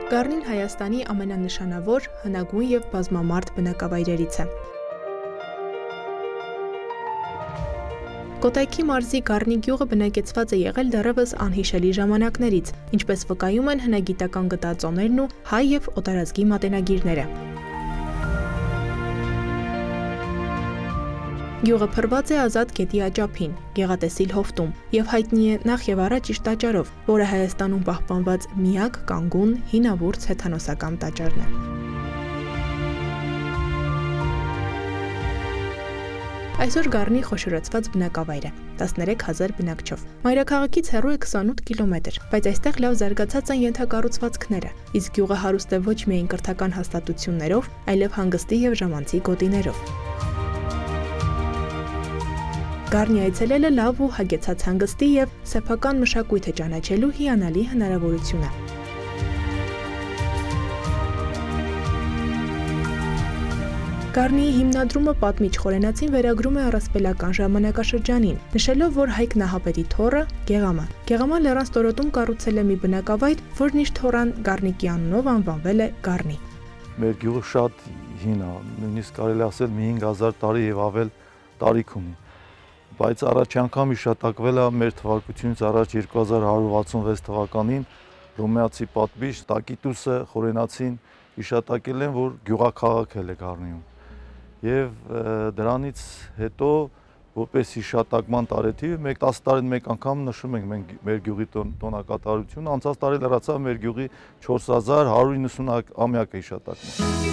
Գառնին Հայաստանի ամենանշանավոր, հնագույն և բազմամարդ բնակավայրերից է։ Կոտայքի մարզի Գառնի գյուղը բնակեցված է եղել դեռևս անհիշելի ժամանակներից, ինչպես վկայում են հնագիտական գտածոներն ու հայ և օտարազգի մատենագիրները։ Գյուղը փռված է Ազատ գետի աճափին, գեղատեսիլ հովտում և հայտնի է նախ և առաջ իր տաճարով, որը Հայաստանում պահպանված միակ կանգուն հինավուրց հեթանոսական տաճարն է։ Այսօր Գառնի խոշորացված բնակավայր է, 13,000 բնակչով։ Մայրաքաղաքից հեռու է 28 կիլոմետր, բայց այստեղ լավ զարգացած են ենթակառուցվածքները, իսկ գյուղը հարուստ է ոչ միայն կրթական հաստատություններով, այլև հանգստի և ժամանցի գոտիներով։ Գառնի այցելելը լավ ու հագեցած հանգստի և սեփական մշակույթը ճանաչելու հիանալի հնարավորություն է։ Գառնիի հիմնադրումը պատմիչ Խորենացին վերագրում է առասպելական ժամանակաշրջանին, նշելով, որ Հայկ Նահապետի թոռը Գեղամա լեռան ստորոտում կառուցել է մի բնակավայր, որն իր թոռան Գառնիկի անունով անվանվել է Գառնի։ Մեր գյուղը շատ հին է, նույնիսկ կարելի ասել մի 5000 տարի եւ ավել տարիք ունի։ Բայց առաջ անգամ հիշատակվել է մեր թվարկությունից առաջ 2166 թվականին ռումեացի պատմիչ Տակիտուսը Խորենացին հիշատակել են, որ գյուղաքաղաքել է Գառնիում։ Եվ դրանից հետո որպես հիշատակման տարեթիվ 10 տարին մեկ անգամ նշում ենք մենք մեր գյուղի տոնակատարությունը, անցած տարի լրացավ մեր գյուղի 4190-ամյակը հիշատակման։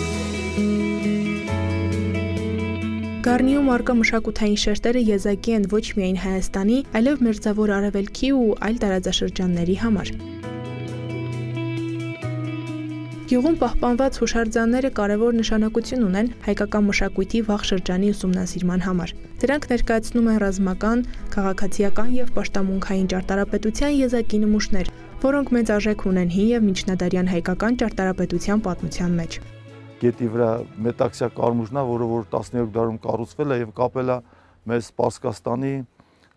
Գառնիում առկա մշակութային շերտերը եզակի են ոչ միայն Հայաստանի, այլև Մերձավոր Արևելքի ու այլ տարածաշրջանների համար։ Գյուղում պահպանված հուշարձանները կարևոր նշանակություն ունեն հայկական մշակույթի վաղ շրջանի ուսումնասիրման համար։ Դրանք ներկայացնում են ռազմական, քաղաքացիական և պաշտամունքային ճարտարապետության եզակի նմուշներ, որոնք մեծ արժեք ունեն հին և միջնադարյան հայկական ճարտարապետության պատմության մեջ։ Գետի վրա մետաքսյա կարմուժն է, որը որ 17-րդ դարում կառուցվել է եւ կապել է մեզ Պարսկաստանի,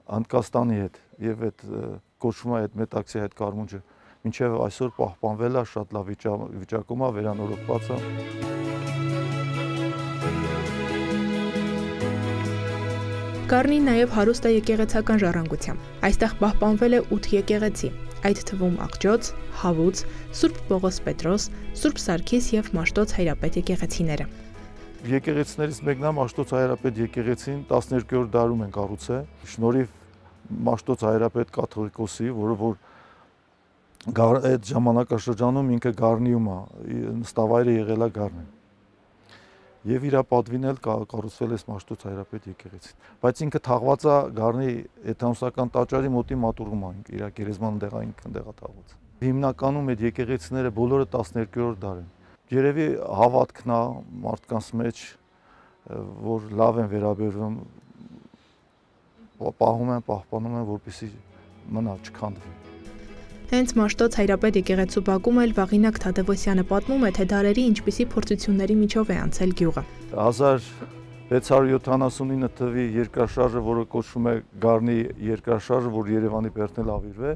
Հնդկաստանի հետ եւ այդ կոչվում է այդ մետաքսյա այդ կարմուջը մինչեւ այսօր պահպանվել է, շատ լավ վիճակում է, վերանորոգված է։ Գառնին նաև հարուստ է եկեղեցական ժառանգությամբ։ Այստեղ պահպանվել է 8 եկեղեցի, այդ թվում Աղջոց, Հավուց, Սուրբ Պողոս Պետրոս, Սուրբ Սարգիս և Մաշտոց Հայրապետ եկեղեցիները։ Եկեղեցիներից մեկն է Մաշտոց Հայրապետ եկեղեցին 12-րդ դարում են կառուցել, շնորհիվ Մաշտոց Հայրապետ կաթողիկոսի, որը որ այդ ժամանակաշրջանում ինքը Գառնիում է, նստավայրը եղել է Գառնին։ Եվ իր պատվին էլ կառուցվել է Մաշտոց Հայրապետ եկեղեցին։ Բայց ինքը թաղված է Գառնի հեթանոսական տաճարի մոտի մատուռում է, իր գերեզման ինքն թաղված։ Հիմնականում այդ եկեղեցիները բոլորը 12-րդ դար են։ Երևի հավատքն է մարդկանց մեջ, որ լավ են վերաբերվում, պահպանում են, որպեսզի մնա, չքանդվի։ Հենց Մաշտոց Հայրապետ եկեղեցու բակում էլ Վաղինակ Թադևոսյանը պատմում է, թե դարերի ինչպիսի փորձությունների միջով է անցել գյուղը։ 1679 թվականի երկրաշարժը, որը կոչվում է Գառնի երկրաշարժը, որ Երևանի բերդն ավիրվել է,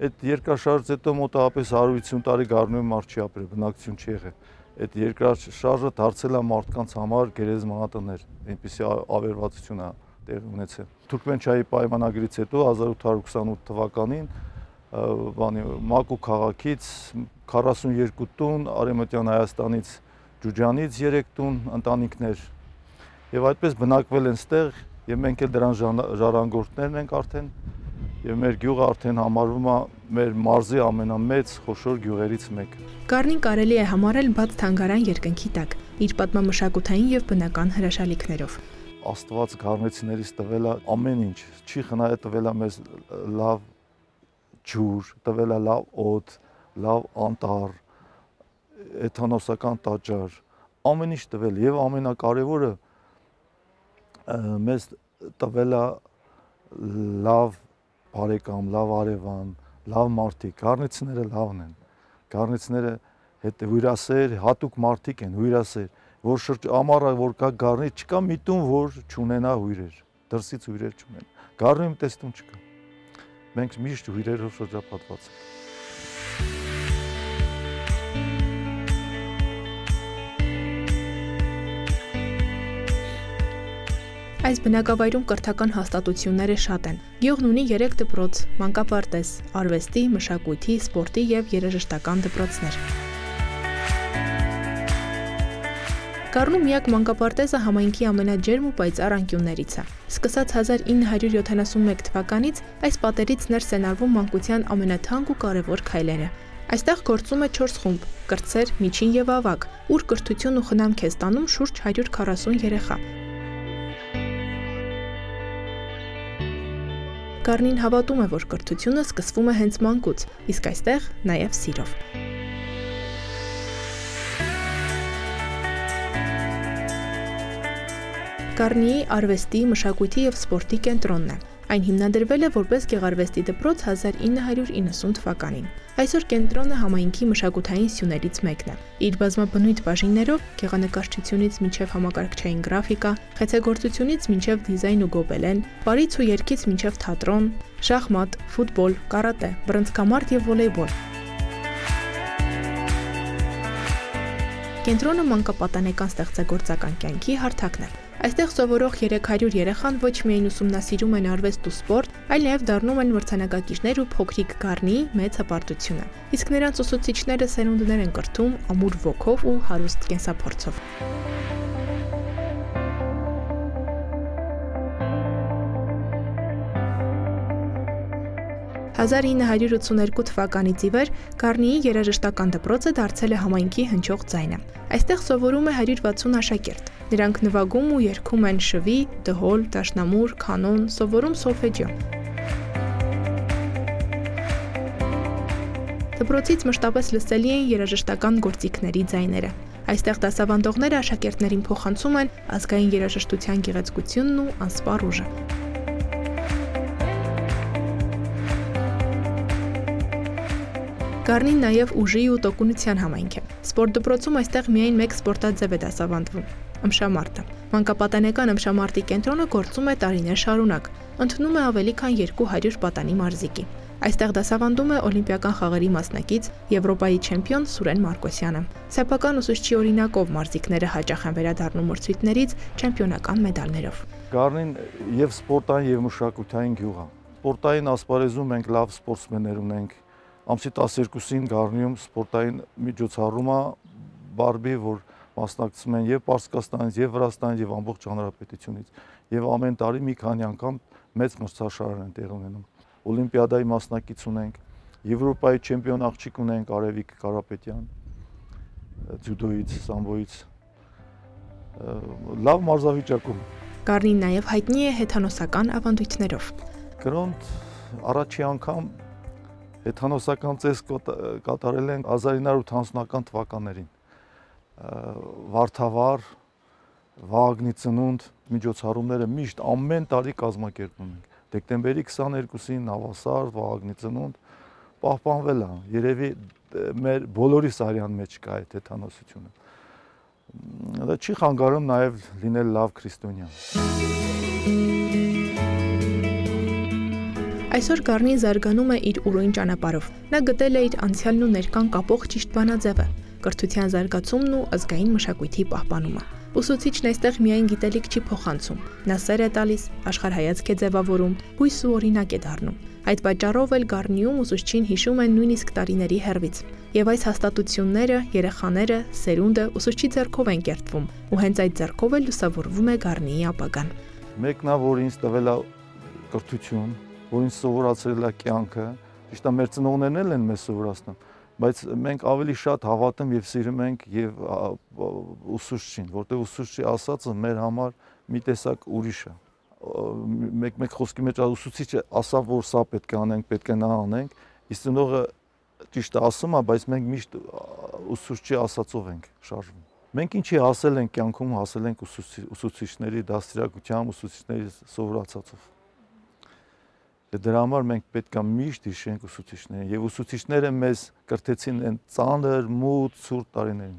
այդ երկրաշարժից հետո մոտավորապես 150 տարի Գառնիում մարդ չի ապրել, բնակություն չի եղել։ Այդ երկրաշարժը դարձել է մարդկանց համար գերեզմանատներ, այնպիսի ավերվածություն է տեղի ունեցել։ Թուրքմենչայի պայմանագրից հետո 1828 թվականին Մակու քաղաքից 42 տուն, Արևմտյան Հայաստանից Ջուջանից 3 տուն ընտանիքներ եւ այդպես բնակվել են ստեղ եւ մենք էլ դրան ժառանգորդներն ենք արդեն եւ մեր գյուղը արդեն համարվում է մեր մարզի ամենամեծ խոշոր գյուղերից մեկը։ Գառնին կարելի է համարել բաց թանգարան երկնքի տակ, իր պատմամշակութային եւ բնական հրաշալիքներով։ Աստված գառնեցիներից տվել է ամեն ինչ, չի խնայել տվել է մեզ լավ ջուր, տվել է լավ օդ, լավ անտառ, հեթանոսական տաճար, ամեն ինչ տվել եւ ամենակարևորը մեզ տվել է լավ բարեկամ, լավ արևան, լավ մարդիկ, գառնեցիները լավն են, գառնեցիները հետ հյուրասեր, հատուկ մարդիկ են, հյուրասեր, որ ամառը որ կա Գառնի, չկա մի տուն, որ չունենա հյուրեր, դրսից հյուրեր չունեն, Գառնում տեսնում չկա։ Մենք միշտ հյուրերով շրջապատված ենք։ Այս բնակավայրում կրթական հաստատությունները շատ են։ Գյուղն ունի 3 դպրոց՝ մանկապարտեզ, արվեստի, մշակույթի, սպորտի և երաժշտական դպրոցներ։ Գառնու միակ մանկապարտեզը համայնքի ամենաջերմ ու պայծառ անկյուններից է։ Սկսած 1971 թվականից այս պատերից ներս են արվում մանկության ամենաթանկ ու կարևոր քայլերը։ Այստեղ գործում է 4 խումբ՝ կրտսեր, միջին և ավագ, ուր կրթություն ու խնամք է ստանում շուրջ 140 երեխա։ Գառնին հավատում է, որ կրթությունը սկսվում է հենց մանկուց, իսկ այստեղ նաև սիրով։ Գառնիի արվեստի, մշակույթի և սպորտի կենտրոնն է։ Այն հիմնադրվել է որպես գեղարվեստի դպրոց 1990 թվականին։ Այսօր կենտրոնը համայնքի մշակութային սյուներից մեկն է։ Իր բազմաբնույթ բաժիններով գեղանկարչությունից մինչև համակարգչային գրաֆիկա, խեցեգործությունից մինչև դիզայն ու գոբելեն, պարից ու երգից մինչև թատրոն, շախմատ, ֆուտբոլ, կարատե, բռնցքամարտ և վոլեյբոլ։ Կենտրոնը մանկապատանեկան ստեղծագործական կյանքի հարթակն է։ Այստեղ սովորող 300 երեխան ոչ միայն ուսումնասիրում են արվեստ ու սպորտ, այլ նաև դառնում են մրցանակակիրներ ու փոքրիկ Գառնիի մեծ հպարտությունը։ Իսկ նրանց ուսուցիչները սերունդներ են կրթում ամուր ոգով ու հարուստ կենսափորձով։ 1982 թվականից ի վեր Գառնիի երաժշտական դպրոցը դարձել է համայնքի հնչող ձայնը։ Այստեղ սովորում է 160 աշակերտ։ Նրանք նվագում ու երգում են շվի, դհոլ, դաշնամուր, կանոն, սովորում սոլֆեջիո։ Դպրոցից մշտապես լսելի են երաժշտական գործիքների ձայները։ Այստեղ դասավանդողները աշակերտներին փոխանցում են ազգային երաժշտության գեղեցկությունն ու անսպառ ուժը։ Գառնին նաև ուժի ու տոկունության համայնք է։ Սպորտ դպրոցում այստեղ միայն մեկ սպորտաձև է դասավանդվում՝ ըմբշամարտը։ Մանկապատանեկան ըմբշամարտի կենտրոնը գործում է տարիներ շարունակ, ընդունում է ավելի քան 200 պատանի մարզիկի։ Այստեղ դասավանդում է օլիմպիական խաղերի մասնակից, Եվրոպայի չեմպիոն Սուրեն Մարկոսյանը։ Սեփական ուսուցչի օրինակով մարզիկները հաճախ են վերադառնում մրցույթներից չեմպիոնական մեդալներով։ Գառնին եւ սպորտային եւ մշակութային գյուղ է։ Սպորտային ասպարեզում մենք լավ սպորտսմեններ ունենք։ Ամսի 12-ին Գառնիում սպորտային միջոցառում է բարբի, որ մասնակցում են եւ Պարսկաստանից, եւ Վրաստանից, եւ ամբողջ հանրապետությունից։ Եվ ամեն տարի մի քանի անգամ մեծ մրցաշարեր են տեղի ունենում։ Օլիմպիադայի մասնակից ունենք, Եվրոպայի չեմպիոն աղջիկ ունենք Արևիկ Կարապետյան, ձյուդոյից, սամբոյից։ Լավ մարզավիճակում։ Գառնին նաև հայտնի է հեթանոսական ավանդույթներով։ Կրոնտ առաջի անգամ հեթանոսական ծես կատարել են 1980-ական թվականներին։ Վարդավառ, Վաղագնի ծնունդ միջոցառումները միշտ ամեն տարի կազմակերպում ենք։ Դեկտեմբերի 22-ին Նավասարդ, Վաղագնի ծնունդ պահպանվել է։ Երևի մեր բոլորի սարյան մեջ կա այդ հեթանոսությունը։ Դա չի խանգարում նաև լինել լավ քրիստոնյա։ Այսօր Գառնին զարգանում է իր ուրույն ճանապարհով։ Նա գտել է իր անցյալն ու ներկան կապող ճիշտ բանաձևը՝ կրթության զարգացումն ու ազգային մշակույթի պահպանումը։ Ուսուցիչն այստեղ միայն գիտելիք չի փոխանցում, նա սեր է տալիս, աշխարհայացք է ձևավորում, հույս ու օրինակ է դառնում։ Այդ պատճառով էլ Գառնիում ուսուցչին հիշում են նույնիսկ տարիների հեռվից։ Եվ այս հաստատությունները, երեխաները, սերունդը ուսուցչի ձեռքով են կերտվում, ու հենց այդ ձեռքով էլ լուսավորվում է Գառնիի ապագան։ Մեկն է, որ ինձ տվել է կրթություն, որ ինձ սովորացրել է կյանքը, ճիշտ է, մեր ծնողներն էլ են մեզ սովորացնում, բայց մենք ավելի շատ հավատում եւ սիրում ենք եւ ուսուցչին, որտեղ ուսուցչի ասածը մեր համար մի տեսակ ուրիշ է։ Մեկ խոսքի մեջ ուսուցիչը ասավ, որ սա պետք է անենք, պետք է նա անենք, իսկ ծնողը ճիշտ է ասում է, բայց մենք միշտ ուսուցչի ասածով ենք շարժվում։ Մենք ինչի հասել ենք կյանքում, հասել ենք ուսուցիչների դաստիարակությամբ, ուսուցիչների սովորացածով։ Դրա համար մենք պետք է միշտ հիշենք ուսուցիչներին, եւ ուսուցիչները մեզ կրթեցին այն ծանր, մութ, ցուրտ տարիներին։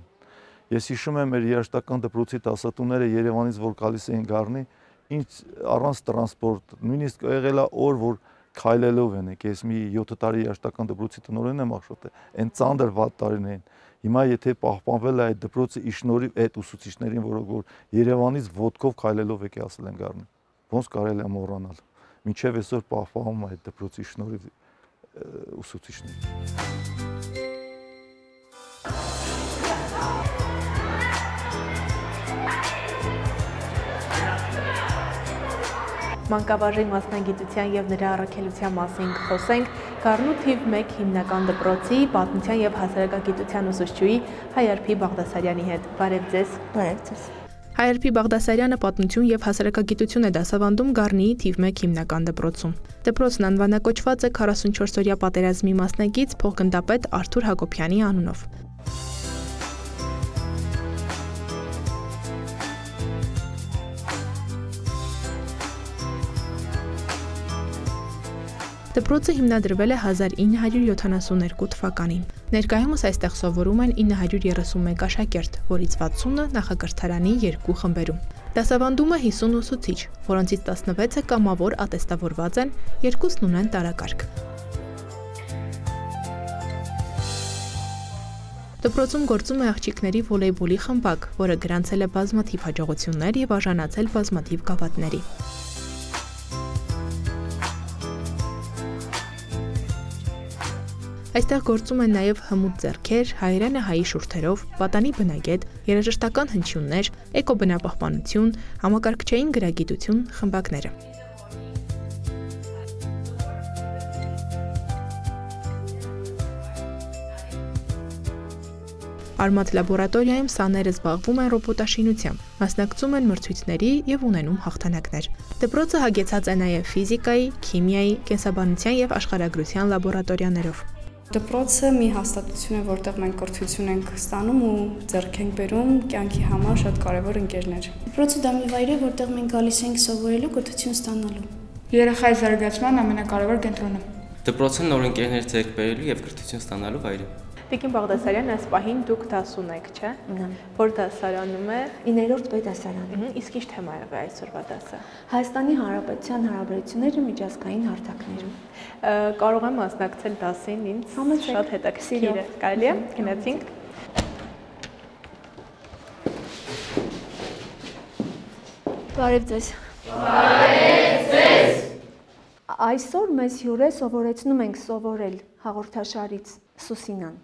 Ես հիշում եմ մեր երաժշտական դպրոցի դասատուները Երևանից որ գալիս էին Գառնի, ինչ առանց տրանսպորտ, նույնիսկ եղել է օր, որ քայլելով են եկել։ Ես մի 7 տարի երաժշտական դպրոցի տնօրեն եմ աշխատել, այն ծանր վատ տարիներին։ Հիմա եթե պահպանվել է այդ դպրոցը ի շնորհիվ այդ ուսուցիչներին, որ Երևանից ոտքով քայլելով եկել են Գառնու, ոնց կարելի է մոռանալ։ Մինչև այսօր պահպանվում է այդ դպրոցի շնորհիվ ուսուցիչներին։ Մանկավարժի մասնագիտության եւ նրա առաքելության մասին խոսենք Գառնու թիվ 1 հիմնական դպրոցի պատմության եւ հասարակագիտության ուսուցչուհի Հայարփի Բաղդասարյանի հետ։ Բարև ձեզ։ Բարև ձեզ։ Հայարփի Բաղդասարյանը պատմություն եւ հասարակագիտություն է դասավանդում Գառնիի թիվ 1 հիմնական դպրոցում։ Դպրոցն անվանակոչված է 44-օրյա պատերազմի մասնակից փոխգնդապետ Արթուր Հակոբյանի անունով։ Դպրոցը հիմնադրվել է 1972 թվականին։ Ներկայումս այստեղ սովորում են 931 աշակերտ, որից 60-ը նախակրթարանի 2 խմբերում։ Դասավանդում է 50 ուսուցիչ, որոնցից 16-ը կամավոր ատեստավորված են, 2-ն ունեն տարակարգ։ Դպրոցում գործում է աղջիկների վոլեյբոլի խմբակ, որը գրանցել է բազմաթիվ հաջողություններ եւ արժանացել բազմաթիվ գավաթների։ Այստեղ գործում են նաև հմուտ ձեռքեր, հայերենը հայի շուրթերով, պատանի բնագետ, երաժշտական հնչյուններ, էկոբնապահպանություն, համակարգչային գրագիտություն խմբակները։ Արմատ լաբորատորիայում սաները զբաղվում են ռոբոտաշինությամբ, մասնակցում են մրցույթների եւ ունենում հաղթանակներ։ Դպրոցը հագեցած է նաև ֆիզիկայի, քիմիայի, կենսաբանության եւ աշխարհագրության լաբորատորիաներով։ Դպրոցը մի հաստատություն է, որտեղ մենք կրթություն ենք ստանում ու ձեռք ենք բերում կյանքի համար շատ կարևոր ընկերներ։ Դպրոցը դա մի վայր է, որտեղ մենք գալիս ենք սովորելու, կրթություն ստանալու։ Երեխայի զարգացման ամենակարևոր կենտրոնը։ Դպրոցը նոր ընկերներ ձեռք բերելու եւ կրթություն ստանալու վայր է։ Տիկին Բաղդասարյան, այս պահին դուք դասուն եք, չէ՞։ Որ դասարանում է 9-րդ պետդասարանը։ Իսկ ի՞նչ թեմա է այսօրվա դասը։ Հայաստանի Հանրապետության հարաբերությունները միջազգային հարթակներում։ Կարող եմ մասնակցել դասին, ինձ շատ հետաքրքիր է։ Կարելի է գնացինք։ Բարև ձեզ։ Բարև ձեզ։ Այսօր մեզ հյուրը սովորեցնում ենք սովորել հաղորդաշարից Սուսինան։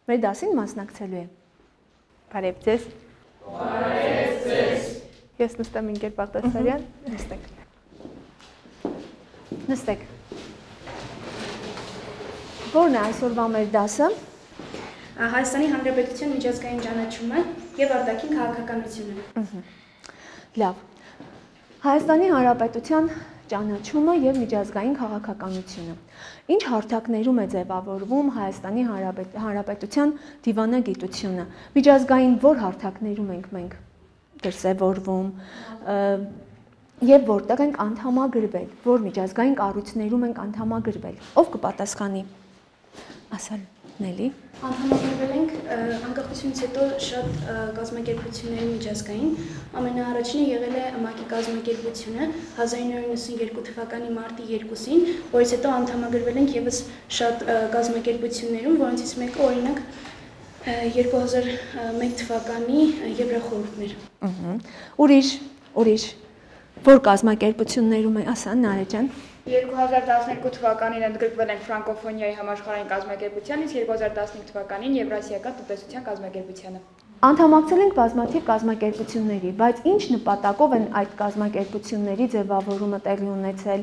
Մեր դասին մասնակցելու է։ Բարև ձեզ։ Բարև ձեզ։ Ես նստեմ ընկեր Բաղդասարյան, նստեք։ Նստեք։ Որն է այսօրվա մեր դասը։ Հայաստանի Հանրապետության միջազգային ճանաչումը եւ արտաքին քաղաքականությունը։ Լավ։ Հայաստանի Հանրապետության ճանաչումը եւ միջազգային քաղաքականությունը։ Ինչ հարթակներում է ձևավորվում Հայաստանի Հանրապետության դիվանագիտությունը։ Միջազգային որ հարթակներում ենք մենք դրսևորվում եւ որտեղ ենք անդամագրվել, որ միջազգային կառույցներում ենք անդամագրվել։ Ով կպատասխանի։ Ասալ Նելի։ Անդամագրվել ենք անկախությունից հետո շատ կազմակերպությունների միջազգային։ Ամենաառաջինը եղել է ՄԱԿ-ի կազմակերպությունը 1992 թվականի մարտի 2-ին, որից հետո անդամագրվել ենք եւս շատ կազմակերպություններում, որոնցից մեկը օրինակ 2001 թվականի Եվրախորհուրդներ։ Ուրիշ որ կազմակերպություններում է, ասա Նարեկ ջան։ 2012 թվականին ընդգրկվել ենք ֆրանկոֆոնիայի համաշխարհային կազմակերպության, իսկ 2015 թվականին Եվրասիական տնտեսության կազմակերպությանը։ Անդամակցել ենք բազմաթիվ կազմակերպությունների, բայց ինչ նպատակով են այդ կազմակերպությունների ձևավորումը տեղի ունեցել։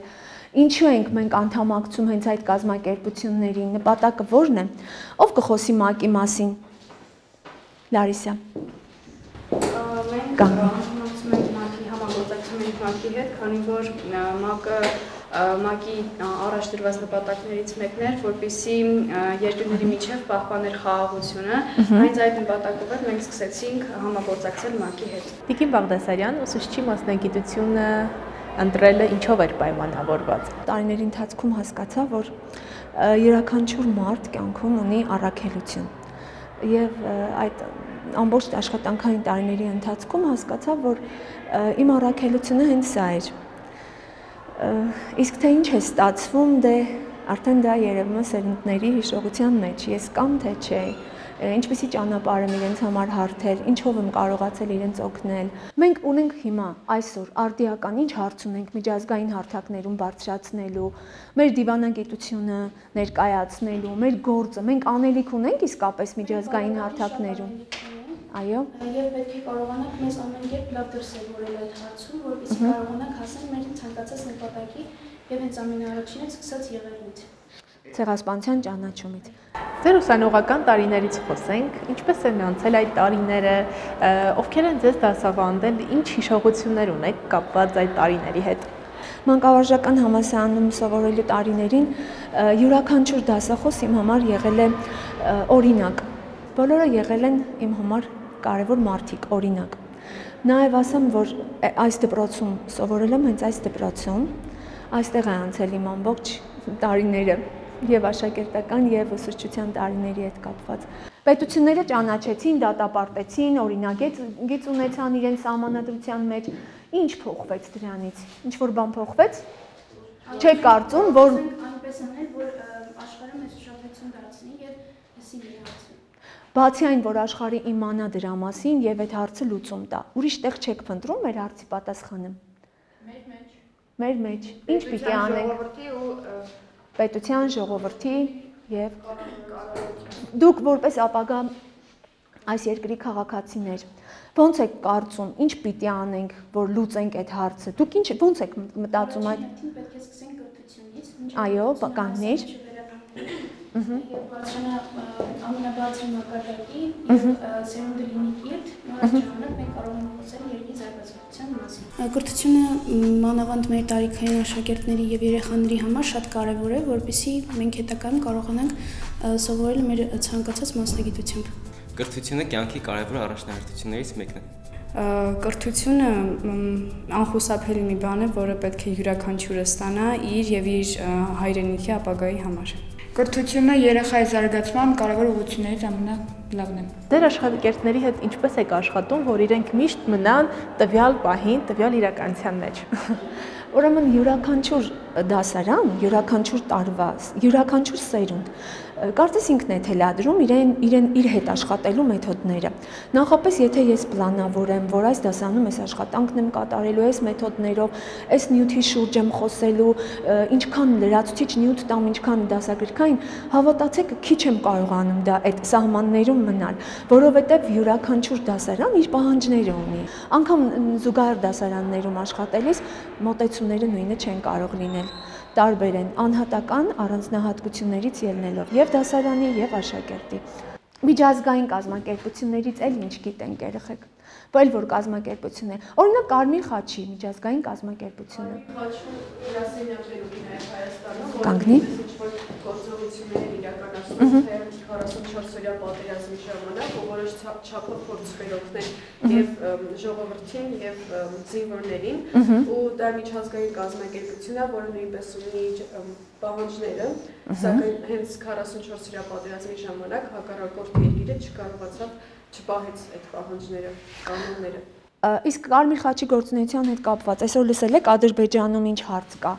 Ինչու ենք մենք անդամակցում հենց այդ կազմակերպությունների, նպատակը ո՞րն է։ Ով կխոսի ՄԱԿ-ի մասին։ Լարիսա։ Մենք անդամակցում ենք ՄԱԿ-ի, համագործակցում ենք ՄԱԿ-ի հետ, քանի որ ՄԱԿ-ի առաջ դրված նպատակներից մեկն էր, որպեսզի երկրների միջև պահպաներ խաղաղությունը, հենց այդ նպատակով էլ մենք սկսեցինք համագործակցել ՄԱԿ-ի հետ։ Տիկին Բաղդասարյան, ուսուցչի մասնագիտությունը ընտրելը ինչով էր պայմանավորված։ Տարիների ընթացքում հասկացա, որ յուրաքանչյուր մարդ կյանքում ունի առաքելություն։ Եվ այդ ամբողջ աշխատանքային տարիների ընթացքում հասկացա, որ իմ առաքելությունը հենց սա էր։ Իսկ թե ինչ է ստացվում, դե արդեն դա երևում է սերունդների հիշողության մեջ, ես կամ թե չէ, ինչպեսի ճանապարհ եմ իրենց համար հարթել, ինչով եմ կարողացել իրենց օգնել։ Մենք ունենք հիմա այսօր արդիական ինչ հարց ունենք միջազգային հարթակներում բարձրացնելու, մեր դիվանագիտությունը ներկայացնելու, մեր գործը, մենք անելիք ունենք իսկապես միջազգային հարթակներում։ Այո։ Եվ պետք է կարողանանք մեզ ամեն կերպ լավ դրսևորել այդ հարցում, որպեսզի կարողանանք հասնել մեր ցանկացած նպատակի եւ հենց ամենաառաջինը սկսած եղերնից։ Ցեղասպանության ճանաչումից։ Ձեր ուսանողական տարիներից խոսենք, ինչպես են անցել այդ տարիները, ովքեր են ձեզ դասավանդել, ինչ հիշողություններ ունեք կապված այդ տարիների հետ։ Մանկավարժական համալսարանում սովորելու տարիներին յուրաքանչյուր դասախոս իմ համար եղել է օրինակ։ Բոլորը եղել են իմ համար կարևոր մարդիկ, օրինակ։ Նաև ասեմ, որ այս դպրոցում սովորել եմ հենց այս դպրոցում, այստեղ է անցել իմ ամբողջ տարիները եւ աշակերտական եւ ուսուցչության տարիների հետ կապված։ Պետությունները ճանաչեցին, դատապարտեցին, օրինագիծ ունեցան իրենց սահմանադրության մեջ։ Ինչ փոխվեց դրանից։ Ինչ որ բան փոխվեց։ Չեք կարծում, որ այնպես անել, որ աշխարհը մեզ ուշադրություն դարձնի եւ հեսի մի հարցը։ Բացի այն, որ աշխարհը իմանա դրա մասին եւ այդ հարցը լուծում տա։ Ուրիշ տեղ չեք փնտրում մեր հարցի պատասխանը։ Մեր մեջ։ Ինչ պիտի անենք։ Պետության, ժողովրդի եւ դուք որպես ապագա այս երկրի քաղաքացիներ ո՞նց եք կարծում, ինչ պիտի անենք, որ լուծենք այդ հարցը։ Դուք ո՞նց եք մտածում այդ։ Պետք է սկսենք կրթությունից։ Այո, կանգներ։ Եվ բարձրանա ամենաբարձր մակարդակի եւ սերունդը լինի կիրթ, նույն ժամանակ մենք կարող ենք խոսել երկրի զարգացողության մասին։ Կրթությունը մանավանդ մեր տարիքային աշակերտների եւ երեխաների համար շատ կարեւոր է, որպեսզի մենք հետագայում կարողանանք սովորել մեր ցանկացած մասնագիտությամբ։ Կրթությունը կյանքի կարևոր առաջնահերթություններից մեկն է։ Կրթությունը անխուսափելի մի բան է, որը պետք է յուրաքանչյուրը ստանա իր եւ իր հայրենիքի ապագայի համար։ Կրթությունը երեխայի զարգացման կարևոր ուղղություններից ամենալավն է։ Ձեր աշակերտների հետ ինչպես եք աշխատում, որ իրենք միշտ մնան տվյալ պահին, տվյալ իրականության մեջ։ Ուրեմն յուրաքանչյուր դասարան, յուրաքանչյուր տարվա, յուրաքանչյուր սերունդ կարծես ինքն է թելադրում իր հետ աշխատելու մեթոդները։ Նախապես եթե ես պլանավորեմ, որ այս դասանում այս աշխատանքն եմ կատարելու, այս մեթոդներով, այս նյութի շուրջ եմ խոսելու, ինչքան լրացուցիչ նյութ տամ, ինչքան դասագրքային, հավատացեք, քիչ եմ կարողանում դա այդ սահմաններում մնալ, որովհետև յուրաքանչյուր դասարան իր պահանջները ունի։ Անկամ զուգահեռ դասարաններում աշխատելիս մոտեցումները նույնը չեն կարող լինել։ Տարբեր են անհատական առանձնահատկություններից ելնելով եւ դասարանի եւ աշակերտի։ Միջազգային կազմակերպություններից էլ ինչ գիտենք երեխեք։ Բայց որ կազմակերպություններ, օրինակ Կարմիր խաչի միջազգային կազմակերպությունը։ Կանգնի։ Գործողություններ իրականացնում թե 44-օրյա պատերազմի ժամանակ, որոշ չափով փորձ կրողներ եւ ժողովրդին եւ զինվորներին, ու դա միջազգային կազմակերպություն է, որը նույնպես ունի իր պահանջները, սակայն հենց 44-օրյա պատերազմի ժամանակ հակառակորդ երկիրը չկարողացավ չպահեց այդ պահանջները, կանոնները։ Իսկ Կարմիր խաչի գործունեության հետ կապված այսօր լսել եք Ադրբեջանում ինչ հարց կա։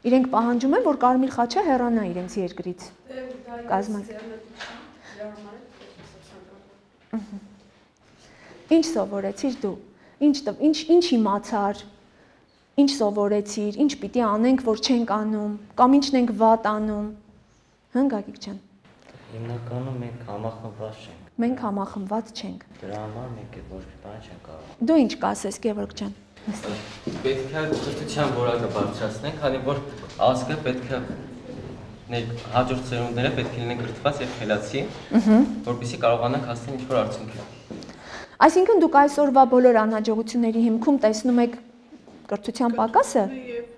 Իրենք պահանջում են, որ Կարմիր խաչը հեռանա իրենց երկրից։ Ինչ սովորեցիր դու։ Ինչ իմացար։ Ինչ սովորեցիր, ինչ պիտի անենք, որ չենք անում, կամ ինչն ենք վատ անում։ Գագիկ ջան։ Հիմնականում մենք համախմբված չենք։ Մենք համախմբված չենք։ Դրա համար մենք այդ ոչ մի բան չենք կարող։ Դու ինչ կասես, Գևորգ ջան։ Պետք է կրթության որակը բարձրացնենք, քանի որ ազգը պետք է հաջորդ սերունդները պետք է լինեն կրթված եւ խելացի, որպեսզի կարողանանք հասնել ինչ-որ արդյունքի։ Այսինքն դուք այսօրվա բոլոր անհաջողությունների հիմքում տեսնում եք կրթության պակասը։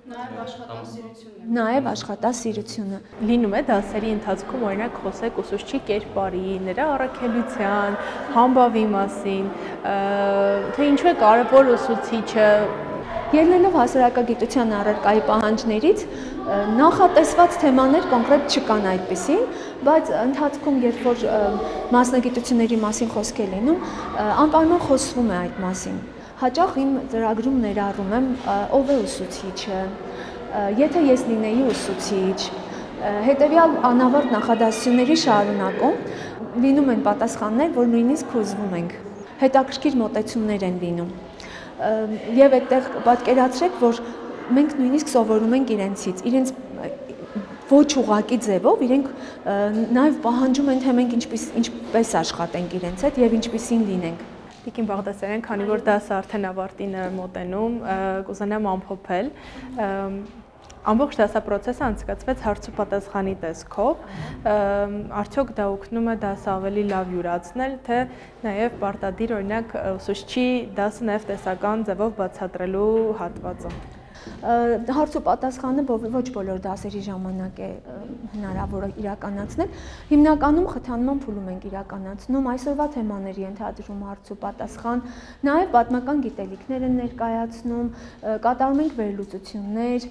Նաև աշխատասիրությունը։ Լինում է դասերի ընթացքում օրինակ խոսեք ուսուցչի կերպարի, նրա առաքելության, համբավի մասին, թե ինչու է կարևոր ուսուցիչը։ Ելնելով հասարակագիտության առարկայի պահանջներից, նախատեսված թեմաներ կոնկրետ չկան այդպիսին, բայց ընթացքում երբ որ մասնագիտությունների մասին խոսք է լինում, անպայման խոսվում է այդ մասին։ Հաճախ իմ ծրագրում ներառում եմ ով է ուսուցիչը, եթե ես լինեի ուսուցիչ, հետևյալ անավարտ նախադասությունների շարունակում, լինում են պատասխաններ, որ նույնիսկ հուզվում ենք։ Հետաքրքիր մոտեցումներ են լինում։ Եվ այդտեղ պատկերացրեք, որ մենք նույնիսկ սովորում ենք իրենցից, իրենց ոչ ուղղակի ձևով իրենք նաև պահանջում են, թե մենք ինչպես աշխատենք իրենց հետ եւ ինչպիսին լինենք։ Տիկին Բաղդասարյան, քանի որ դասը արդեն ավարտին է մոտենում, կուզենամ ամփոփել։ Ամբողջ դասապրոցեսը անցկացվեց հարց ու պատասխանի տեսքով, արդյոք դա օգնում է դասը ավելի լավ յուրացնել, թե նաև պարտադիր օրինակ ուսուցչի դասը նաև տեսական ձևով բացատրելու հատվածը։ Հարց ու պատասխանը ոչ բոլոր դասերի ժամանակ է հնարավոր իրականացնել։ Հիմնականում խթանման փուլում ենք իրականացնում, այսօրվա թեմաների ենթադրում հարց ու պատասխան, նաև պատմական գիտելիքներ են ներկայացնում, կատարում ենք վերլուծություններ,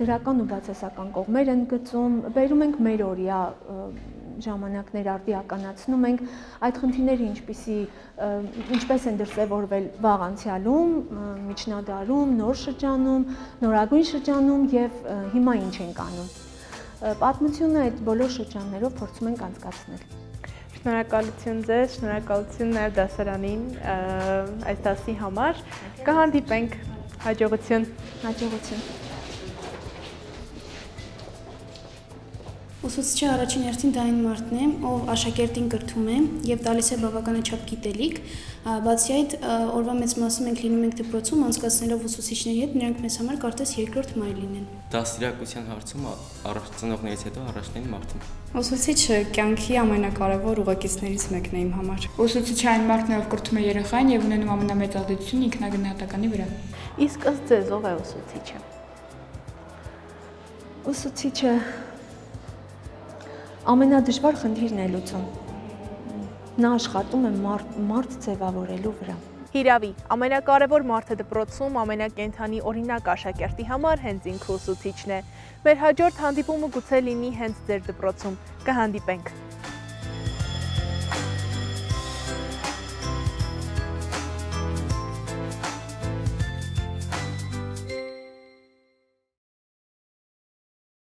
դրական ու բացասական կողմեր են գծում, բերում ենք մեր օրյա ժամանակներ արդիականացնում ենք այդ խնդիրները ինչպես են դրսևորվել վաղ անցյալում, միջնադարում, նոր շրջանում, նորագույն շրջանում եւ հիմա ինչ ենք անում։ Պատմությունը այդ բոլոր շրջաններով փորձում ենք անցկացնել։ Շնորհակալություն ձեզ, շնորհակալություն նաև դասարանին այս դասի համար։ Կհանդիպենք, հաջողություն։ Հաջողություն։ Ուսուցիչը առաջին հերթին դա այն մարդն է, ով աշակերտին կրթում է եւ տալիս է բավականաչափ գիտելիք, բացի այդ օրվա մեծ մասը մենք լինում ենք դպրոցում, անցկացնելով ուսուցիչների հետ, նրանք մեզ համար կարծես երկրորդ մայր լինեն։ Դաստիարակության հարցում ծնողներից հետո առաջնային մարդն է։ Ուսուցիչը կյանքի ամենակարևոր ուղեկիցներից մեկն է իմ համար։ Ուսուցիչը այն մարդն է, ով կրթում է երեխային եւ ունենում ամենամեծ ազդեցություն ինքնագնահատականի վրա։ Իսկ ըստ ձեզ ով է ուսուցիչը։ Ուսուցիչը ամենադժվար խնդիրն է լուծում։ Նա աշխատում է մարդ ձևավորելու վրա։ Հիրավի, ամենակարևոր մարդը դպրոցում ամենակենդանի օրինակ աշակերտի համար հենց ինքը ուսուցիչն է։ Մեր հաջորդ հանդիպումը գուցե լինի հենց ձեր դպրոցում։ Կհանդիպենք։